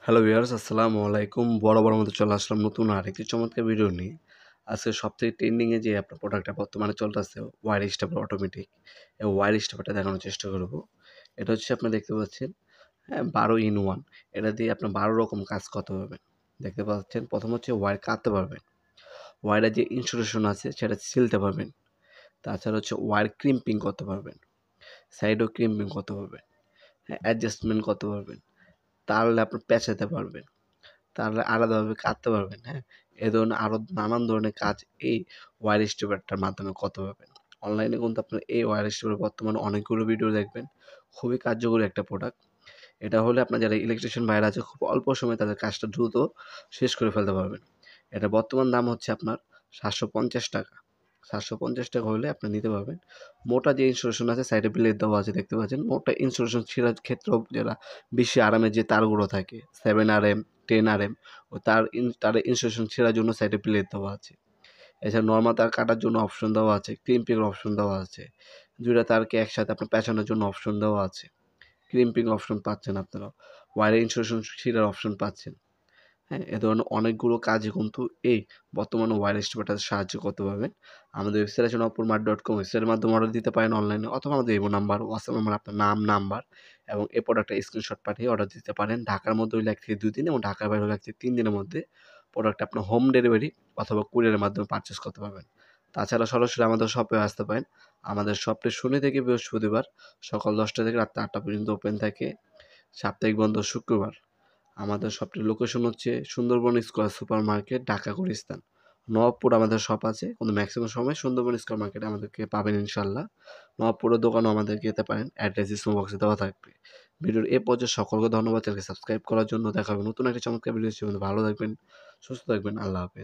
Hello viewers, আসসালামু আলাইকুম। বরাবর মতো চলে আসলাম নতুন আরেকটি চমৎকার ভিডিও নিয়ে। আজকে সবথেকে ট্রেন্ডিংয়ে যে আপনার প্রোডাক্টটা বর্তমানে চলতেছে ওয়্যার স্টপার অটোমেটিক। এই ওয়্যার স্টপারটা দেখানোর চেষ্টা করব। এটা হচ্ছে আপনি দেখতে পাচ্ছেন 12 in 1। এটা দিয়ে আপনি 12 রকম কাজ করতে পারবেন। দেখতে পাচ্ছেন প্রথম হচ্ছে ওয়্যার কাটতে পারবেন। ওয়্যারের যে ইনসুলেশন আছে সেটা ছিলতে পারবেন। তাছাড়া হচ্ছে ওয়্যার ক্রিম্পিং করতে পারবেন। সাইডও ক্রিম্পিং করতে পারবেন। অ্যাডজাস্টমেন্ট করতে পারবেন। তাহলে আপনি পেঁচাতে পারবেন। তাহলে আলাদাভাবে কাটতে পারবেন, হ্যাঁ? এ ধরনের আরও নানান ধরনের কাজ এই ওয়্যার স্ট্রিপারটার মাধ্যমে করতে পারবেন। অনলাইনে কিন্তু আপনার এই ওয়্যার স্ট্রিপার বর্তমানে অনেকগুলো ভিডিও দেখবেন। খুবই কার্যকরী একটা প্রোডাক্ট। এটা হলে আপনার যারা ইলেকট্রিশিয়ান ভাইরা আছে খুব অল্প সময়ে তাদের কাজটা দ্রুত শেষ করে ফেলতে পারবেন। এটা বর্তমান দাম হচ্ছে আপনার ৳৭৫০। ৳৭৫০ হলে আপনি নিতে পারবেন। মোটা যে ইনসুলেশন আছে সাইডে ব্লেড দেওয়া আছে দেখতে পাচ্ছেন। মোটা ইনসুলেশন ছিঁড়ার ক্ষেত্রেও যারা বেশি আরামের যে তারগুলো থাকে 7 RM 10 RM ও তারের ইনসুলেশন ছেঁড়ার জন্য সাইডে ব্লেড দেওয়া আছে। এছাড়া নরমাল তার কাটার জন্য অপশন দেওয়া আছে, ক্রিম্পিং অপশন দেওয়া আছে। ২ টা তারকে একসাথে আপনার পেঁচানোর জন্য অপশন দেওয়া আছে। ক্রিম্পিং অপশন পাচ্ছেন আপনারা। ওয়্যারের ইনসুলেশন ছিঁড়ার অপশন পাচ্ছেন। হ্যাঁ? এ ধরনের অনেকগুলো কাজই কিন্তু এই বর্তমানে ওয়্যার স্ট্রিপারটাতে সাহায্য করতে পারবেন। আমাদের ওয়েবসাইট আছে nopurmart.com, ওয়েবসাইটের মাধ্যমে অর্ডার দিতে পারেন অনলাইনে, অথবা আমাদের ইমো নাম্বার, হোয়াটসঅ্যাপ নাম্বার, আপনার নাম, নাম্বার এবং এই প্রোডাক্টের স্ক্রিনশট পাঠিয়ে অর্ডার দিতে পারেন। ঢাকার মধ্যে হইলে ১ থেকে ২ দিন এবং ঢাকার বাইরে হলে ১ থেকে ৩ দিনের মধ্যে প্রোডাক্টটা আপনার হোম ডেলিভারি অথবা কুরিয়ারের মাধ্যমে পারচেজ করতে পারবেন। তাছাড়া সরাসরি আমাদের শপে আসতে পারেন। আমাদের শপটি শনি থেকে বৃহস্পতিবার সকাল ১০টা থেকে রাত ৮টা পর্যন্ত ওপেন থাকে। সাপ্তাহিক বন্ধ শুক্রবার। আমাদের শপটির লোকেশন হচ্ছে Sundarban square super market, Dhaka Gulistan. Nawabpur আমাদের শপ আছে, কিন্তু ম্যাক্সিমাম সময় সুন্দরবন স্কয়ার মার্কেটে আমাদেরকে পাবেন ইনশাল্লাহ। নবাবপুরের দোকানেও আমাদেরকে যেতে পারেন, অ্যাড্রেস ডিসক্রিপশন বক্সে দেওয়া থাকবে। ভিডিওর এ পর্যায়ে সকলকে ধন্যবাদ, চ্যানেলকে সাবস্ক্রাইব করার জন্য। দেখা হবে নতুন একটা চমৎকার ভিডিও। ভালো থাকবেন, সুস্থ থাকবেন। আল্লাহ হাফেজ।